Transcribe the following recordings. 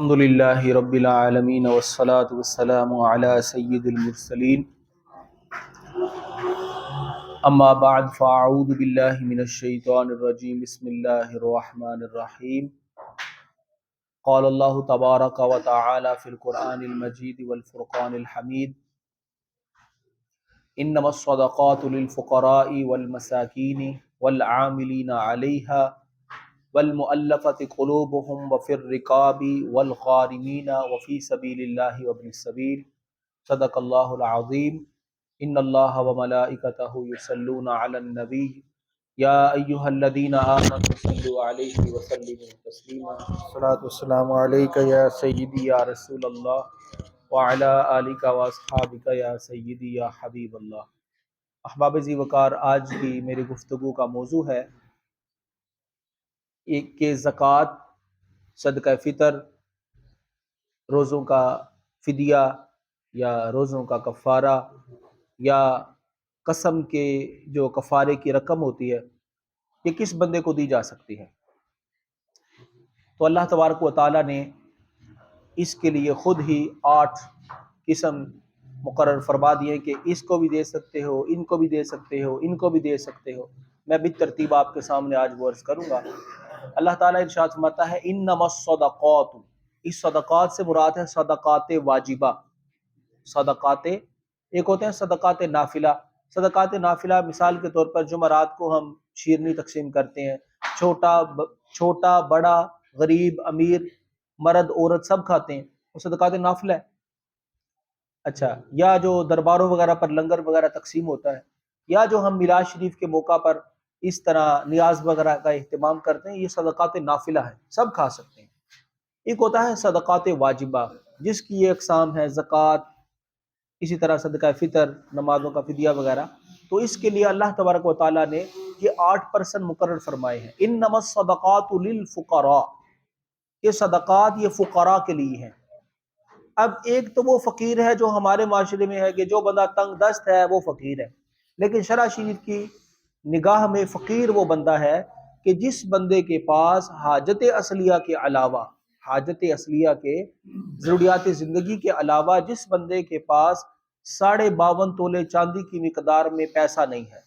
الحمدللہ رب العالمین والصلاة والسلام علی سید المرسلین اما بعد فاعوذ باللہ من الشیطان الرجیم بسم اللہ الرحمن الرحیم قال اللہ تبارک و تعالی فی القرآن المجید والفرقان الحمید انما الصدقات للفقراء والمساکین والعاملین علیہا والمؤلفة قلوبهم وفي الرقاب والغارمين وفي سبيل الله وابن السبيل صدق الله العظيم ان الله وملائكته يصلون على النبي يا ايها الذين امنوا صلوا عليه وسلموا تسليما الصلاة والسلام عليك يا سيدي يا رسول الله وعلى آلك واصحابك يا سيدي يا حبيب الله۔ احباب ذی وقار، آج کی میری گفتگو کا موضوع ہے کہ زکوٰۃ، صدقہ فطر، روزوں کا فدیہ یا روزوں کا کفارہ یا قسم کے جو کفارے کی رقم ہوتی ہے، یہ کس بندے کو دی جا سکتی ہے؟ تو اللہ تبارک و تعالیٰ نے اس کے لیے خود ہی 8 قسم مقرر فرما دیے کہ اس کو بھی دے سکتے ہو، ان کو بھی دے سکتے ہو، ان کو بھی دے سکتے ہو۔ میں بالترتیب آپ کے سامنے آج وہ عرض کروں گا۔ اللہ تعالیٰ ارشاد فرماتا ہے انما الصدقات، اس صدقات سے مراد ہے صدقات واجبہ۔ صدقات ایک ہوتے ہیں صدقات نافلہ۔ صدقات نافلہ مثال کے طور پر جمعرات کو ہم شیرنی تقسیم کرتے ہیں، چھوٹا بڑا غریب امیر مرد عورت سب کھاتے ہیں، وہ صدقات نافلہ ہے۔ اچھا، یا جو درباروں وغیرہ پر لنگر وغیرہ تقسیم ہوتا ہے، یا جو ہم میلاد شریف کے موقع پر اس طرح نیاز وغیرہ کا اہتمام کرتے ہیں، یہ صدقات نافلہ ہیں، سب کھا سکتے ہیں۔ ایک ہوتا ہے صدقات واجبہ، جس کی یہ اقسام ہے زکوٰۃ، اسی طرح صدقہ فطر، نمازوں کا فدیہ وغیرہ۔ تو اس کے لیے اللہ تبارک و تعالیٰ نے یہ 8% مقرر فرمائے ہیں۔ انما الصدقات للفقراء، یہ صدقات یہ فقراء کے لیے ہیں۔ اب ایک تو وہ فقیر ہے جو ہمارے معاشرے میں ہے کہ جو بندہ تنگ دست ہے وہ فقیر ہے، لیکن شرع شریف کی نگاہ میں فقیر وہ بندہ ہے کہ جس بندے کے پاس حاجت اصلیہ کے علاوہ، حاجت اصلیہ کے ضروریات زندگی کے علاوہ جس بندے کے پاس 52.5 تولے چاندی کی مقدار میں پیسہ نہیں ہے،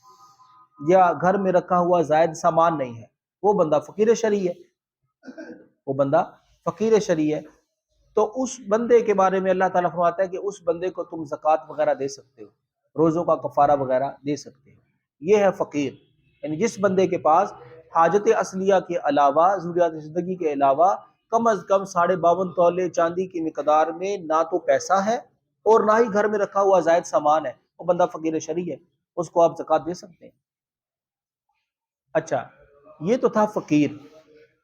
یا گھر میں رکھا ہوا زائد سامان نہیں ہے، وہ بندہ فقیر شرعی ہے، وہ بندہ فقیر شرعی ہے۔ تو اس بندے کے بارے میں اللہ تعالیٰ فرماتا ہے کہ اس بندے کو تم زکوٰۃ وغیرہ دے سکتے ہو، روزوں کا کفارہ وغیرہ دے سکتے ہو۔ یہ ہے فقیر، یعنی جس بندے کے پاس حاجت اصلیہ کے علاوہ، ضروریات زندگی کے علاوہ کم از کم 52.5 تولے چاندی کی مقدار میں نہ تو پیسہ ہے اور نہ ہی گھر میں رکھا ہوا زائد سامان ہے، وہ بندہ فقیر شرعی ہے، اس کو آپ زکوٰۃ دے سکتے ہیں۔ اچھا، یہ تو تھا فقیر۔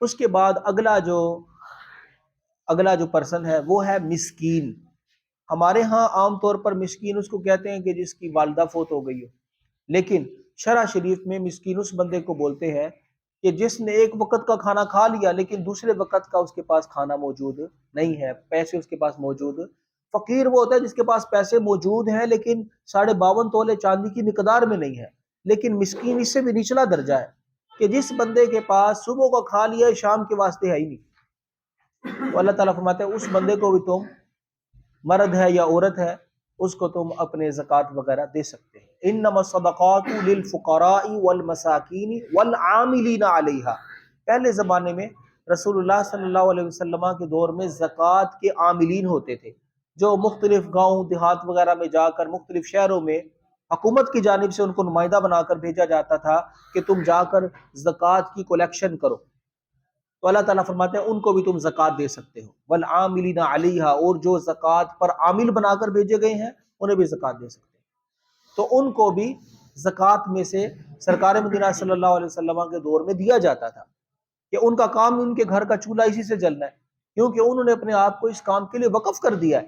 اس کے بعد اگلا جو پرسن ہے وہ ہے مسکین۔ ہمارے ہاں عام طور پر مسکین اس کو کہتے ہیں کہ جس کی والدہ فوت ہو گئی ہو، لیکن شرع شریف میں مسکین اس بندے کو بولتے ہیں کہ جس نے ایک وقت کا کھانا کھا لیا لیکن دوسرے وقت کا اس کے پاس کھانا موجود نہیں ہے، پیسے اس کے پاس موجود۔ فقیر وہ ہوتا ہے جس کے پاس پیسے موجود ہیں لیکن 52.5 تولے چاندی کی مقدار میں نہیں ہے۔ لیکن مسکین اس سے بھی نچلا درجہ ہے کہ جس بندے کے پاس صبح کو کھا لیا شام کے واسطے ہے ہی نہیں۔ تو اللہ تعالیٰ فرماتے ہیں اس بندے کو بھی تم، مرد ہے یا عورت ہے، اس کو تم اپنے زکوٰۃ وغیرہ دے سکتے ہیں۔ انما الصدقات للفقراء والمساکین والعاملین علیہا۔ پہلے زمانے میں رسول اللہ صلی اللہ علیہ وسلم کے دور میں زکوٰۃ کے عاملین ہوتے تھے، جو مختلف گاؤں دیہات وغیرہ میں جا کر مختلف شہروں میں حکومت کی جانب سے ان کو نمائندہ بنا کر بھیجا جاتا تھا کہ تم جا کر زکوٰۃ کی کلیکشن کرو۔ تو اللہ تعالیٰ فرماتے ہیں ان کو بھی تم زکوٰۃ دے سکتے ہو، والعاملین علیہا، اور جو زکوٰۃ پر عامل بنا کر بھیجے گئے ہیں انہیں بھی زکوٰۃ دے سکتے ہیں۔ تو ان کو بھی زکوٰۃ میں سے سرکار مدینہ صلی اللہ علیہ وسلم کے دور میں دیا جاتا تھا کہ ان کا کام، ان کے گھر کا چولہا اسی سے جلنا ہے، کیونکہ انہوں نے اپنے آپ کو اس کام کے لیے وقف کر دیا ہے۔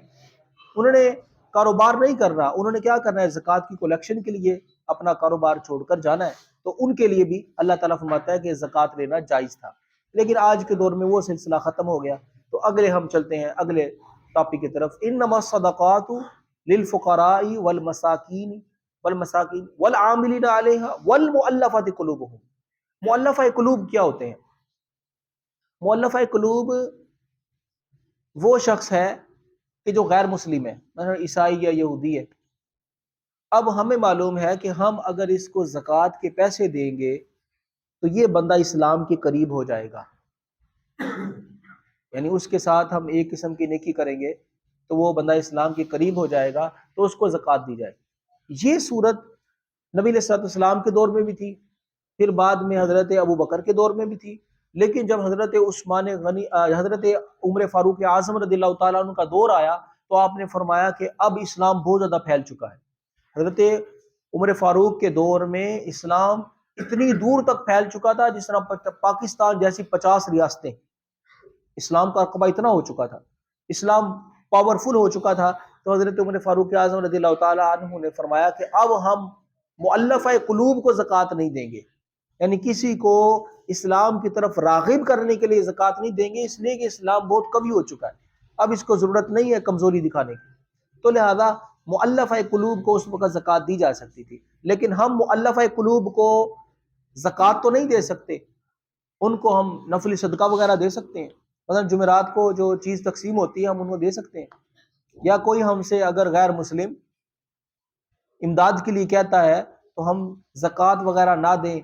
انہوں نے کاروبار نہیں کرنا، انہوں نے کیا کرنا ہے، زکوٰۃ کی کلیکشن کے لیے اپنا کاروبار چھوڑ کر جانا ہے۔ تو ان کے لیے بھی اللہ تعالیٰ فرماتا ہے کہ زکوٰۃ لینا جائز تھا، لیکن آج کے دور میں وہ سلسلہ ختم ہو گیا۔ تو اگلے ہم چلتے ہیں اگلے ٹاپک کی طرف۔ انما الصدقات للفقراء والمساکین والعاملین علیہا والمؤلفۃ قلوبہم۔ مؤلفہ قلوب کیا ہوتے ہیں؟ مؤلفہ قلوب وہ شخص ہے کہ جو غیر مسلم ہے، مثلا عیسائی یا یہودی ہے. اب ہمیں معلوم ہے کہ ہم اگر اس کو زکوٰۃ کے پیسے دیں گے تو یہ بندہ اسلام کے قریب ہو جائے گا، یعنی اس کے ساتھ ہم ایک قسم کی نیکی کریں گے تو وہ بندہ اسلام کے قریب ہو جائے گا، تو اس کو زکوٰۃ دی جائے. یہ صورت نبی علیہ الصلوۃ والسلام کے دور میں بھی تھی، پھر بعد میں حضرت ابو بکر کے دور میں بھی تھی، لیکن جب حضرت عثمان غنی حضرت عمر فاروق اعظم رضی اللہ تعالیٰ عنہ کا دور آیا تو آپ نے فرمایا کہ اب اسلام بہت زیادہ پھیل چکا ہے. حضرت عمر فاروق کے دور میں اسلام اتنی دور تک پھیل چکا تھا جس طرح پاکستان جیسی 50 ریاستیں، اسلام کا رقبہ اتنا ہو چکا تھا، اسلام پاورفل ہو چکا تھا. تو حضرت عمر فاروق اعظم رضی اللہ تعالیٰ عنہ نے فرمایا کہ اب ہم مؤلفہ قلوب کو زکوٰۃ نہیں دیں گے، یعنی کسی کو اسلام کی طرف راغب کرنے کے لیے زکوٰۃ نہیں دیں گے، اس لیے کہ اسلام بہت قوی ہو چکا ہے، اب اس کو ضرورت نہیں ہے کمزوری دکھانے کی. تو لہذا مؤلفہ قلوب کو اس وقت زکوٰۃ دی جا سکتی تھی، لیکن ہم مؤلفہ قلوب کو زکوٰۃ تو نہیں دے سکتے، ان کو ہم نفلی صدقہ وغیرہ دے سکتے ہیں. مثلا جمعرات کو جو چیز تقسیم ہوتی ہے ہم ان کو دے سکتے ہیں، یا کوئی ہم سے اگر غیر مسلم امداد کے لیے کہتا ہے تو ہم زکوٰۃ وغیرہ نہ دیں،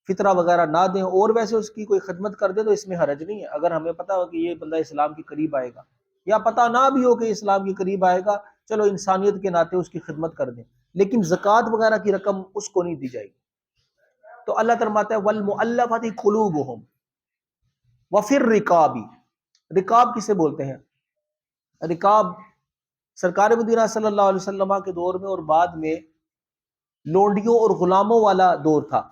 فطرہ وغیرہ نہ دیں، اور ویسے اس کی کوئی خدمت کر دیں تو اس میں حرج نہیں ہے. اگر ہمیں پتہ ہو کہ یہ بندہ اسلام کے قریب آئے گا، یا پتہ نہ بھی ہو کہ اسلام کے قریب آئے گا، چلو انسانیت کے ناطے اس کی خدمت کر دیں، لیکن زکوٰۃ وغیرہ کی رقم اس کو نہیں دی جائے گی. تو اللہ فرماتا ہے وَالْمُؤَلَّفَةِ قُلُوبُهُمْ وَفِي الرِّقَابِ. رقاب کسے بولتے ہیں؟ رقاب سرکار مدینہ صلی اللہ علیہ وسلم کے دور میں اور بعد میں لونڈیوں اور غلاموں والا دور تھا.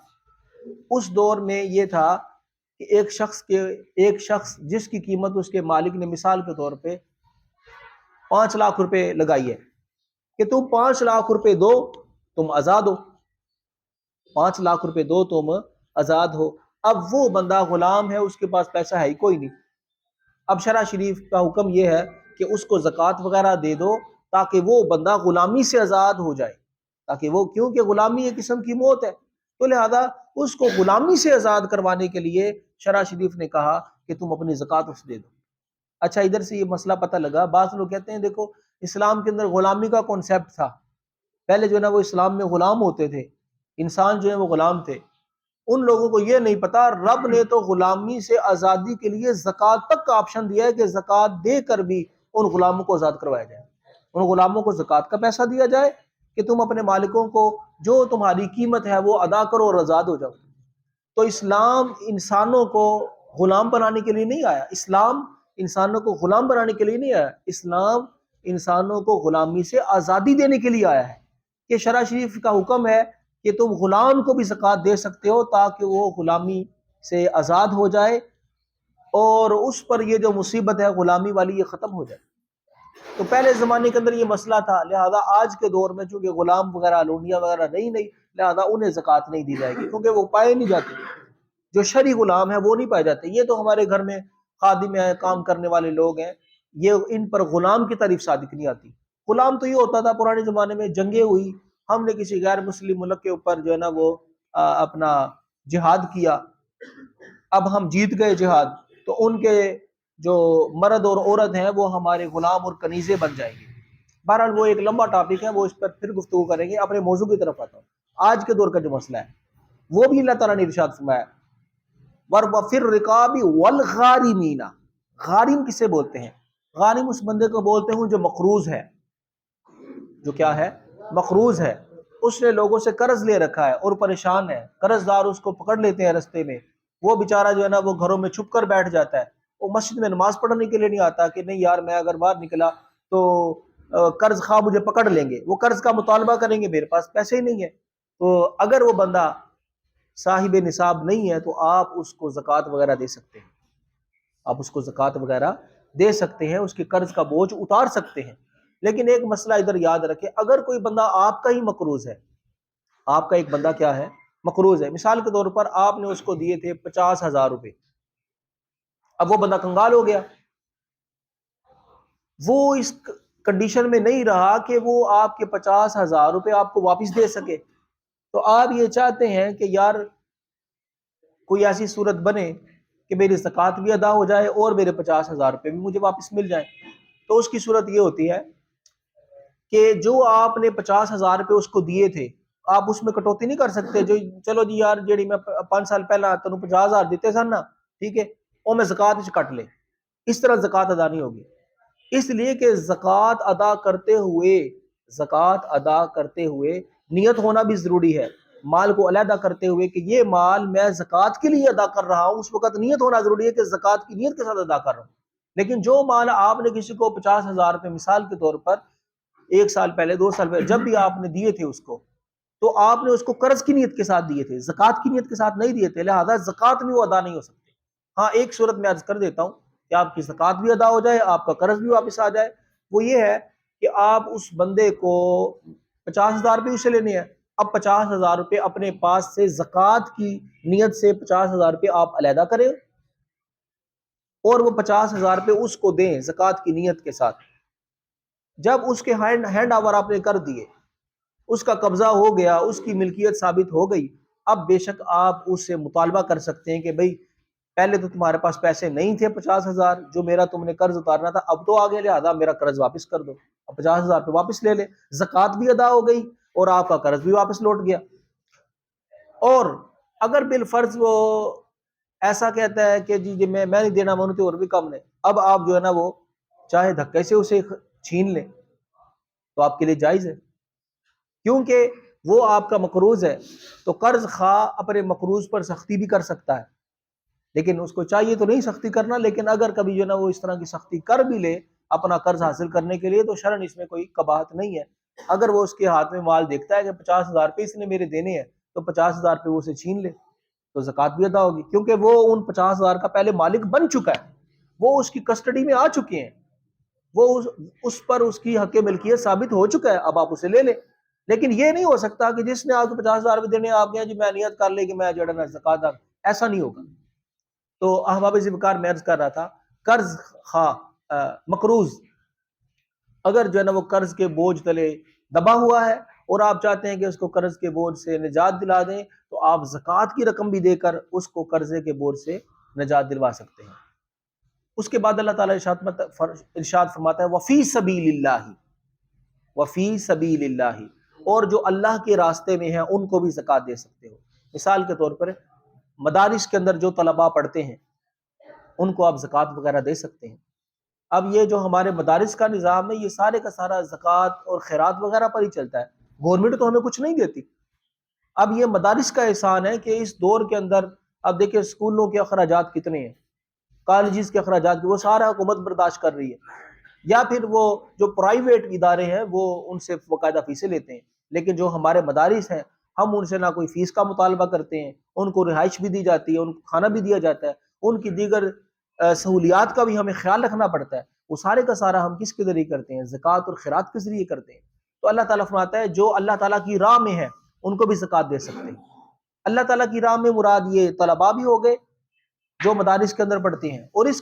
اس دور میں یہ تھا کہ ایک شخص جس کی قیمت اس کے مالک نے مثال کے طور پہ 5 لاکھ روپے لگائی ہے کہ تم 5 لاکھ روپے دو تم آزاد ہو، 5 لاکھ روپے دو تم آزاد ہو. اب وہ بندہ غلام ہے، اس کے پاس پیسہ ہے ہی کوئی نہیں. اب شرع شریف کا حکم یہ ہے کہ اس کو زکوٰۃ وغیرہ دے دو تاکہ وہ بندہ غلامی سے آزاد ہو جائے، تاکہ وہ، کیونکہ غلامی ایک قسم کی موت ہے، تو لہذا اس کو غلامی سے آزاد کروانے کے لیے شرع شریف نے کہا کہ تم اپنی زکوٰۃ اس دے دو. اچھا، ادھر سے یہ مسئلہ پتہ لگا، بعض لوگ کہتے ہیں دیکھو اسلام کے اندر غلامی کا کانسیپٹ تھا، پہلے جو ہے نا وہ اسلام میں غلام ہوتے تھے، انسان جو ہے وہ غلام تھے. ان لوگوں کو یہ نہیں پتا رب نے تو غلامی سے آزادی کے لیے زکوٰۃ تک کا آپشن دیا ہے کہ زکوٰۃ دے کر بھی ان غلاموں کو آزاد کروایا جائے، ان غلاموں کو زکوٰۃ کا پیسہ دیا جائے کہ تم اپنے مالکوں کو جو تمہاری قیمت ہے وہ ادا کرو اور آزاد ہو جاؤ. تو اسلام انسانوں کو غلام بنانے کے لیے نہیں آیا، اسلام انسانوں کو غلام بنانے کے لیے نہیں آیا، اسلام انسانوں کو غلامی سے آزادی دینے کے لیے آیا ہے. کہ شرع شریف کا حکم ہے کہ تم غلام کو بھی زکوٰۃ دے سکتے ہو تاکہ وہ غلامی سے آزاد ہو جائے اور اس پر یہ جو مصیبت ہے غلامی والی یہ ختم ہو جائے. تو پہلے زمانے کے اندر یہ مسئلہ تھا، لہذا آج کے دور میں چونکہ غلام وغیرہ لونڈیاں وغیرہ نہیں لہذا انہیں زکوٰۃ نہیں دی جائے گی کیونکہ وہ پائے نہیں جاتے، جو شرعی غلام ہیں وہ نہیں پائے جاتے. یہ تو ہمارے گھر میں خادم ہیں، کام کرنے والے لوگ ہیں، یہ ان پر غلام کی تعریف صادق نہیں آتی. غلام تو یہ ہوتا تھا پرانے زمانے میں، جنگیں ہوئی، ہم نے کسی غیر مسلم ملک کے اوپر جو ہے نا وہ اپنا جہاد کیا، اب ہم جیت گئے جہاد، تو ان کے جو مرد اور عورت ہیں وہ ہمارے غلام اور کنیزے بن جائیں گے. بہرحال وہ ایک لمبا ٹاپک ہے، وہ اس پر پھر گفتگو کریں گے. اپنے موضوع کی طرف آتا ہوں. آج کے دور کا جو مسئلہ ہے وہ بھی اللہ تعالیٰ نے ارشاد فرمایا وَفِي الرِّقَابِ وَالْغَارِمِينَ. غارم کسے بولتے ہیں؟ غارم اس بندے کو بولتے ہیں جو مقروض ہے، جو کیا ہے؟ مقروض ہے. اس نے لوگوں سے قرض لے رکھا ہے اور پریشان ہے، قرض دار اس کو پکڑ لیتے ہیں رستے میں، وہ بیچارہ جو ہے نا وہ گھروں میں چھپ کر بیٹھ جاتا ہے، وہ مسجد میں نماز پڑھنے کے لیے نہیں آتا کہ نہیں یار میں اگر باہر نکلا تو قرض خواہ مجھے پکڑ لیں گے، وہ قرض کا مطالبہ کریں گے، میرے پاس پیسے ہی نہیں ہے. تو اگر وہ بندہ صاحب نصاب نہیں ہے تو آپ اس کو زکوٰۃ وغیرہ دے سکتے ہیں، آپ اس کو زکوٰۃ وغیرہ دے سکتے ہیں، اس کے قرض کا بوجھ اتار سکتے ہیں. لیکن ایک مسئلہ ادھر یاد رکھیں، اگر کوئی بندہ آپ کا ہی مقروض ہے، آپ کا ایک بندہ کیا ہے؟ مقروض ہے. مثال کے طور پر آپ نے اس کو دیے تھے 50,000 روپے، اب وہ بندہ کنگال ہو گیا، وہ اس کنڈیشن میں نہیں رہا کہ وہ آپ کے 50,000 روپے آپ کو واپس دے سکے. تو آپ یہ چاہتے ہیں کہ یار کوئی ایسی صورت بنے کہ میری زکوٰۃ بھی ادا ہو جائے اور میرے 50,000 روپے بھی مجھے واپس مل جائیں. تو اس کی صورت یہ ہوتی ہے کہ جو آپ نے 50,000 روپے اس کو دیے تھے آپ اس میں کٹوتی نہیں کر سکتے. جو چلو جی یار جیڑی میں 5 سال پہلا تینوں 50,000 دیتے سن نا, ٹھیک ہے, وہ میں زکوٰۃ کٹ لے. اس طرح زکوٰۃ ادا نہیں ہوگی, اس لیے کہ زکوٰۃ ادا کرتے ہوئے نیت ہونا بھی ضروری ہے. مال کو علیحدہ کرتے ہوئے کہ یہ مال میں زکوٰۃ کے لیے ادا کر رہا ہوں, اس وقت نیت ہونا ضروری ہے کہ زکوٰۃ کی نیت کے ساتھ ادا کر رہا ہوں. لیکن جو مال آپ نے کسی کو 50,000 روپے مثال کے طور پر 1 سال پہلے 2 سال پہلے جب بھی آپ نے دیے تھے اس کو, تو آپ نے اس کو قرض کی نیت کے ساتھ دیے تھے, زکوٰۃ کی نیت کے ساتھ نہیں دیے تھے, لہذا زکوٰۃ بھی وہ ادا نہیں ہو سکتے. ہاں ایک صورت میں عرض کر دیتا ہوں کہ آپ کی زکوٰۃ بھی ادا ہو جائے, آپ کا قرض بھی واپس آ جائے. وہ یہ ہے کہ آپ اس بندے کو 50,000 روپے اسے لینے ہیں, اب 50,000 روپے اپنے پاس سے زکوٰۃ کی نیت سے 50,000 روپے آپ علیحدہ کریں اور وہ 50,000 روپے اس کو دیں زکوٰۃ کی نیت کے ساتھ. جب اس کے ہینڈ اوور آپ نے کر دیے, اس کا قبضہ ہو گیا, اس کی ملکیت ثابت ہو گئی, اب بے شک آپ اس سے مطالبہ کر سکتے ہیں کہ بھئی پہلے تو تمہارے پاس پیسے نہیں تھے 50,000 جو میرا تم نے قرض اتارنا تھا, اب تو آگے لہذا میرا قرض واپس کر دو, اب 50,000 روپے واپس لے لے. زکوٰۃ بھی ادا ہو گئی اور آپ کا قرض بھی واپس لوٹ گیا. اور اگر بالفرض وہ ایسا کہتا ہے کہ جی میں نہیں دینا مانتے اور بھی کم نے, اب آپ جو ہے نا وہ چاہے دھکے سے اسے چھین لیں تو آپ کے لیے جائز ہے, کیونکہ وہ آپ کا مقروض ہے. تو قرض خواہ اپنے مقروض پر سختی بھی کر سکتا ہے, لیکن اس کو چاہیے تو نہیں سختی کرنا, لیکن اگر کبھی جو ہے نا وہ اس طرح کی سختی کر بھی لے اپنا قرض حاصل کرنے کے لیے تو شرعاً اس میں کوئی قباحت نہیں ہے. اگر وہ اس کے ہاتھ میں مال دیکھتا ہے کہ 50,000 روپے اس نے میرے دینے ہیں تو 50,000 روپے وہ اسے چھین لے تو زکوٰۃ بھی ادا ہوگی, کیونکہ وہ ان 50,000 کا پہلے مالک بن چکا ہے, وہ اس کی کسٹڈی میں آ چکے ہیں, وہ اس پر اس کی حق ملکیت ثابت ہو چکا ہے, اب آپ اسے لے لیں. لیکن یہ نہیں ہو سکتا کہ جس نے آپ کو 50,000 روپے دینے آپ گئے جی میں نیت کر لے کہ میں جو ہے نا زکوٰۃ, ایسا نہیں ہوگا. تو احباب ذوالفقار میں عرض کر رہا تھا, قرض خواہ مقروض اگر جو ہے نا وہ قرض کے بوجھ تلے دبا ہوا ہے اور آپ چاہتے ہیں کہ اس کو قرض کے بوجھ سے نجات دلا دیں, تو آپ زکوٰۃ کی رقم بھی دے کر اس کو قرضے کے بوجھ سے نجات دلوا سکتے ہیں. اس کے بعد اللہ تعالیٰ ارشاد فرماتا ہے وفی سبیل اللہ, وفی سبیل اللہ, اور جو اللہ کے راستے میں ہیں ان کو بھی زکوٰۃ دے سکتے ہو. مثال کے طور پر مدارس کے اندر جو طلباء پڑھتے ہیں ان کو آپ زکوٰۃ وغیرہ دے سکتے ہیں. اب یہ جو ہمارے مدارس کا نظام ہے یہ سارے کا سارا زکوٰۃ اور خیرات وغیرہ پر ہی چلتا ہے, گورنمنٹ تو ہمیں کچھ نہیں دیتی. اب یہ مدارس کا احسان ہے کہ اس دور کے اندر اب دیکھیں اسکولوں کے اخراجات کتنے ہیں, کالجز کے اخراجات وہ سارا حکومت برداشت کر رہی ہے, یا پھر وہ جو پرائیویٹ ادارے ہیں وہ ان سے باقاعدہ فیسیں لیتے ہیں. لیکن جو ہمارے مدارس ہیں ہم ان سے نہ کوئی فیس کا مطالبہ کرتے ہیں, ان کو رہائش بھی دی جاتی ہے, ان کو کھانا بھی دیا جاتا ہے, ان کی دیگر سہولیات کا بھی ہمیں خیال رکھنا پڑتا ہے. وہ سارے کا سارا ہم کس کے ذریعے کرتے ہیں, زکوٰۃ اور خیرات کے ذریعے کرتے ہیں. تو اللہ تعالیٰ فرماتا ہے جو اللہ تعالیٰ کی راہ میں ہے ان کو بھی زکوٰۃ دے سکتے ہیں. اللہ تعالیٰ کی راہ میں مراد یہ طلباء بھی ہو گئے جو مدارس کے اندر پڑھتے ہیں, اور اس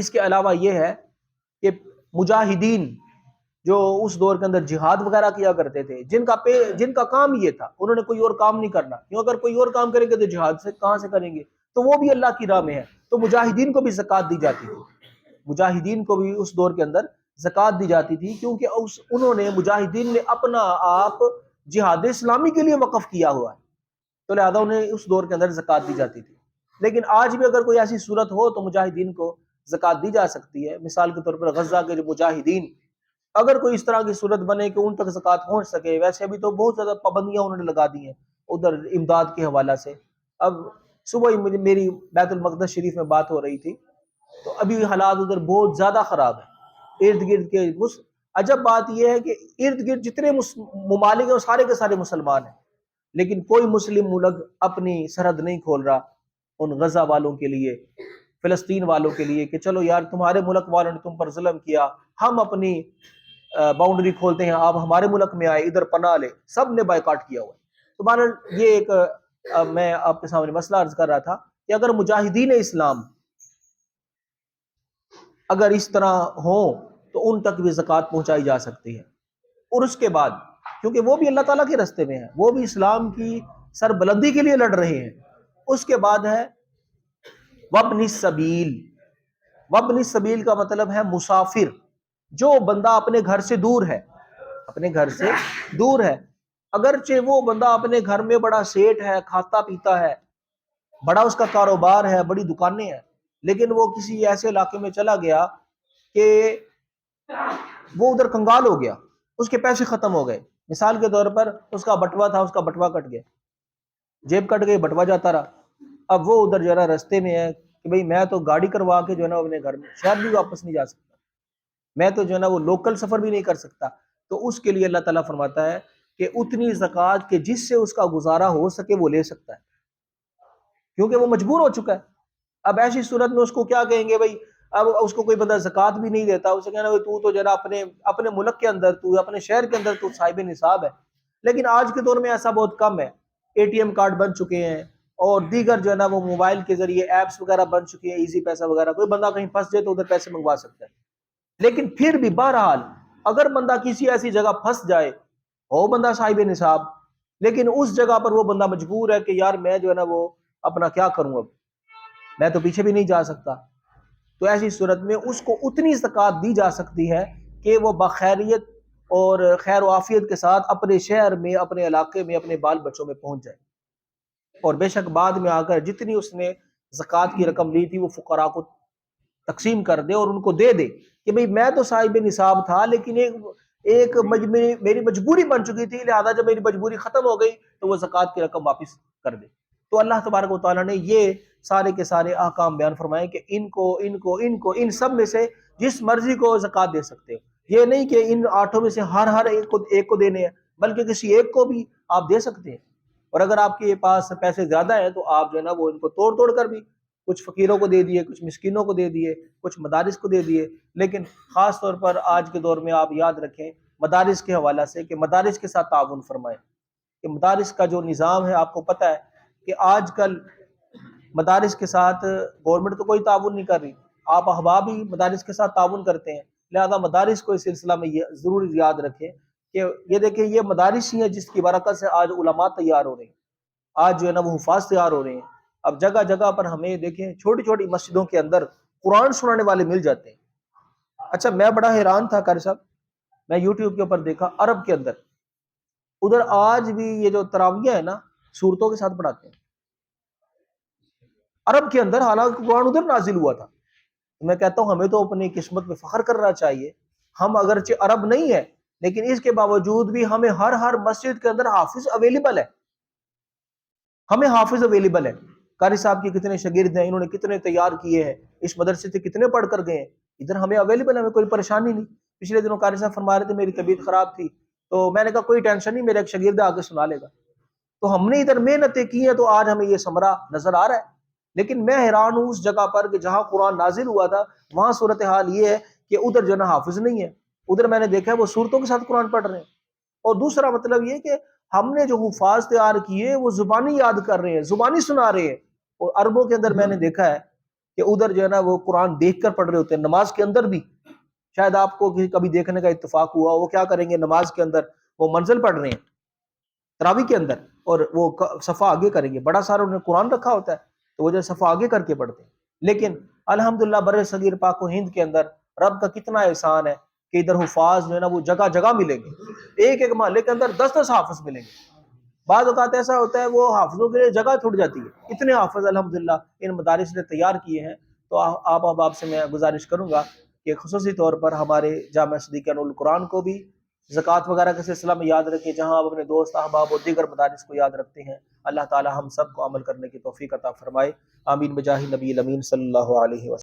کے علاوہ یہ ہے کہ مجاہدین جو اس دور کے اندر جہاد وغیرہ کیا کرتے تھے, جن کا کام یہ تھا, انہوں نے کوئی اور کام نہیں کرنا, کیوں اگر کوئی اور کام کریں گے تو جہاد سے کہاں سے کریں گے, تو وہ بھی اللہ کی راہ میں ہے. تو مجاہدین کو بھی زکوٰۃ دی جاتی تھی, مجاہدین کو بھی اس دور کے اندر زکوٰۃ دی جاتی تھی, کیونکہ انہوں نے مجاہدین نے اپنا آپ جہاد اسلامی کے لیے وقف کیا ہوا ہے, تو لہذا انہیں اس دور کے اندر زکوٰۃ دی جاتی تھی. لیکن آج بھی اگر کوئی ایسی صورت ہو تو مجاہدین کو زکوٰۃ دی جا سکتی ہے. مثال کے طور پر غزہ کے جو مجاہدین, اگر کوئی اس طرح کی صورت بنے کہ ان تک زکوٰۃ پہنچ سکے, ویسے ابھی تو بہت زیادہ پابندیاں انہوں نے لگا دی ہیں ادھر امداد کے حوالہ سے. اب صبح ہی میری بیت المقدس شریف میں بات ہو رہی تھی, تو ابھی حالات ادھر بہت زیادہ خراب ہیں. ارد گرد کے عجب بات یہ ہے کہ ارد گرد جتنے ممالک ہیں وہ سارے کے سارے مسلمان ہیں, لیکن کوئی مسلم ملک اپنی سرحد نہیں کھول رہا ان غزہ والوں کے لیے, فلسطین والوں کے لیے, کہ چلو یار تمہارے ملک والوں نے تم پر ظلم کیا, ہم اپنی باؤنڈری کھولتے ہیں, آپ ہمارے ملک میں آئے, ادھر پناہ لے. سب نے بائیکاٹ کیا ہوا ہے. تو بہرحال یہ ایک میں آپ کے سامنے مسئلہ عرض کر رہا تھا کہ اگر مجاہدین اسلام اگر اس طرح ہوں تو ان تک بھی زکوٰۃ پہنچائی جا سکتی ہے. اور اس کے بعد کیونکہ وہ بھی اللہ تعالیٰ کے راستے میں ہیں, وہ بھی اسلام کی سربلندی کے لیے لڑ رہے ہیں. اس کے بعد ہے وابن السبیل، وابن السبیل کا مطلب ہے مسافر، جو بندہ اپنے گھر سے دور ہے، اپنے گھر سے دور ہے، اگرچہ وہ بندہ اپنے گھر میں بڑا سیٹ ہے، کھاتا پیتا ہے، بڑا اس کا کاروبار ہے، بڑی دکانیں ہیں، لیکن وہ کسی ایسے علاقے میں چلا گیا کہ وہ ادھر کنگال ہو گیا، اس کے پیسے ختم ہو گئے، مثال کے طور پر اس کا بٹوا تھا، اس کا بٹوا کٹ گیا، جیب کٹ گئی، بٹوا جاتا رہا، اب وہ ادھر جو ہے نا رستے میں ہے کہ بھئی میں تو گاڑی کروا کے جو ہے نا اپنے گھر میں شہر بھی واپس نہیں جا سکتا، میں تو جو ہے نا وہ لوکل سفر بھی نہیں کر سکتا، تو اس کے لیے اللہ تعالیٰ فرماتا ہے کہ اتنی زکوٰۃ کہ جس سے اس کا گزارا ہو سکے وہ لے سکتا ہے، کیونکہ وہ مجبور ہو چکا ہے۔ اب ایسی صورت میں اس کو کیا کہیں گے بھائی، اب اس کو کوئی بندہ زکوٰۃ بھی نہیں دیتا، اسے کہنا تو جو ہے نا اپنے ملک کے اندر، تو اپنے شہر کے اندر تو صاحب نصاب ہے، لیکن آج کے دور میں ایسا بہت کم ہے، اے ٹی ایم کارڈ بن چکے ہیں اور دیگر جو ہے نا وہ موبائل کے ذریعے ایپس وغیرہ بن چکی ہیں، ایزی پیسہ وغیرہ، کوئی بندہ کہیں پھنس جائے تو ادھر پیسے منگوا سکتا ہے، لیکن پھر بھی بہرحال اگر بندہ کسی ایسی جگہ پھنس جائے ہو بندہ صاحب نصاب، لیکن اس جگہ پر وہ بندہ مجبور ہے کہ یار میں جو ہے نا وہ اپنا کیا کروں، اب میں تو پیچھے بھی نہیں جا سکتا، تو ایسی صورت میں اس کو اتنی زکوٰۃ دی جا سکتی ہے کہ وہ بخیریت اور خیر و عافیت کے ساتھ اپنے شہر میں، اپنے علاقے میں، اپنے بال بچوں میں پہنچ جائے، اور بے شک بعد میں آ کر جتنی اس نے زکوٰۃ کی رقم لی تھی وہ فقراء کو تقسیم کر دے اور ان کو دے دے کہ بھئی میں تو صاحب نصاب تھا، لیکن میری مجبوری بن چکی تھی، لہذا جب میری مجبوری ختم ہو گئی تو وہ زکوٰۃ کی رقم واپس کر دے۔ تو اللہ تبارک و تعالیٰ نے یہ سارے کے سارے احکام بیان فرمائے کہ ان سب میں سے جس مرضی کو زکوٰۃ دے سکتے ہو، یہ نہیں کہ ان 8 میں سے ہر ایک کو دینے ہیں، بلکہ کسی ایک کو بھی آپ دے سکتے ہیں، اور اگر آپ کے پاس پیسے زیادہ ہیں تو آپ جو ہے نا وہ ان کو توڑ کر بھی کچھ فقیروں کو دے دیے، کچھ مسکینوں کو دے دیے، کچھ مدارس کو دے دیے، لیکن خاص طور پر آج کے دور میں آپ یاد رکھیں مدارس کے حوالہ سے کہ مدارس کے ساتھ تعاون فرمائیں، کہ مدارس کا جو نظام ہے آپ کو پتہ ہے کہ آج کل مدارس کے ساتھ گورنمنٹ تو کوئی تعاون نہیں کر رہی، آپ احباب ہی مدارس کے ساتھ تعاون کرتے ہیں، لہذا مدارس کو اس سلسلہ میں یہ ضرور یاد رکھیں کہ یہ دیکھیں یہ مدارس ہی ہیں جس کی برکت سے آج علماء تیار ہو رہے ہیں، آج جو ہے نا وہ حفاظ تیار ہو رہے ہیں، اب جگہ جگہ پر ہمیں دیکھیں چھوٹی چھوٹی مسجدوں کے اندر قرآن سنانے والے مل جاتے ہیں۔ اچھا میں بڑا حیران تھا قاری صاحب، میں یوٹیوب کے اوپر دیکھا عرب کے اندر ادھر آج بھی یہ جو تراویح ہے نا صورتوں کے ساتھ پڑھاتے ہیں عرب کے اندر، حالانکہ قرآن ادھر نازل ہوا تھا۔ میں کہتا ہوں ہمیں تو اپنی قسمت پہ فخر کرنا چاہیے، ہم اگرچہ عرب نہیں ہے لیکن اس کے باوجود بھی ہمیں ہر مسجد کے اندر حافظ اویلیبل ہے، ہمیں حافظ اویلیبل ہے۔ قاری صاحب کے کتنے شاگرد ہیں، انہوں نے کتنے تیار کیے ہیں، اس مدرسے سے کتنے پڑھ کر گئے ہیں، ادھر ہمیں اویلیبل ہے، ہمیں کوئی پریشانی نہیں۔ پچھلے دنوں قاری صاحب فرما رہے تھے میری طبیعت خراب تھی، تو میں نے کہا کوئی ٹینشن نہیں، میرا ایک شاگرد آ کے سنا لے گا، تو ہم نے ادھر محنتیں کی ہیں تو آج ہمیں یہ ثمرہ نظر آ رہا ہے۔ لیکن میں حیران ہوں اس جگہ پر کہ جہاں قرآن نازل ہوا تھا وہاں صورتحال یہ ہے کہ ادھر جو ہے نا حافظ نہیں ہے، ادھر میں نے دیکھا ہے وہ صورتوں کے ساتھ قرآن پڑھ رہے ہیں، اور دوسرا مطلب یہ کہ ہم نے جو حفاظ تیار کیے وہ زبانی یاد کر رہے ہیں، زبانی سنا رہے ہیں، اور عربوں کے اندر میں نے دیکھا ہے کہ ادھر جو ہے نا وہ قرآن دیکھ کر پڑھ رہے ہوتے ہیں، نماز کے اندر بھی شاید آپ کو کبھی دیکھنے کا اتفاق ہوا، وہ کیا کریں گے نماز کے اندر وہ منزل پڑھ رہے ہیں تراویح کے اندر، اور وہ صفحہ آگے کریں گے، بڑا سارا انہوں نے قرآن رکھا ہوتا ہے تو وہ جو صفحہ آگے کر کے پڑھتے ہیں، لیکن الحمدللہ بر صغیر پاک و ہند کے اندر رب کا کتنا احسان ہے کہ ادھر حفاظ جو ہے نا وہ جگہ جگہ ملیں گے، ایک محلے کے اندر 10 حافظ ملیں گے۔ بعض اوقات ایسا ہوتا ہے وہ حافظوں کے لیے جگہ چھوٹ جاتی ہے، اتنے حافظ الحمدللہ ان مدارس نے تیار کیے ہیں، تو آپ احباب سے میں گزارش کروں گا کہ خصوصی طور پر ہمارے جامعہ صدیقیہ نور القرآن کو بھی زکوٰۃ وغیرہ کے سلسلہ میں یاد رکھیں، جہاں آپ اپنے دوست احباب اور دیگر مدارس کو یاد رکھتے ہیں۔ اللہ تعالی ہم سب کو عمل کرنے کی توفیق عطا فرمائے، آمین بجاہ نبی الامین صلی اللہ علیہ وسلم۔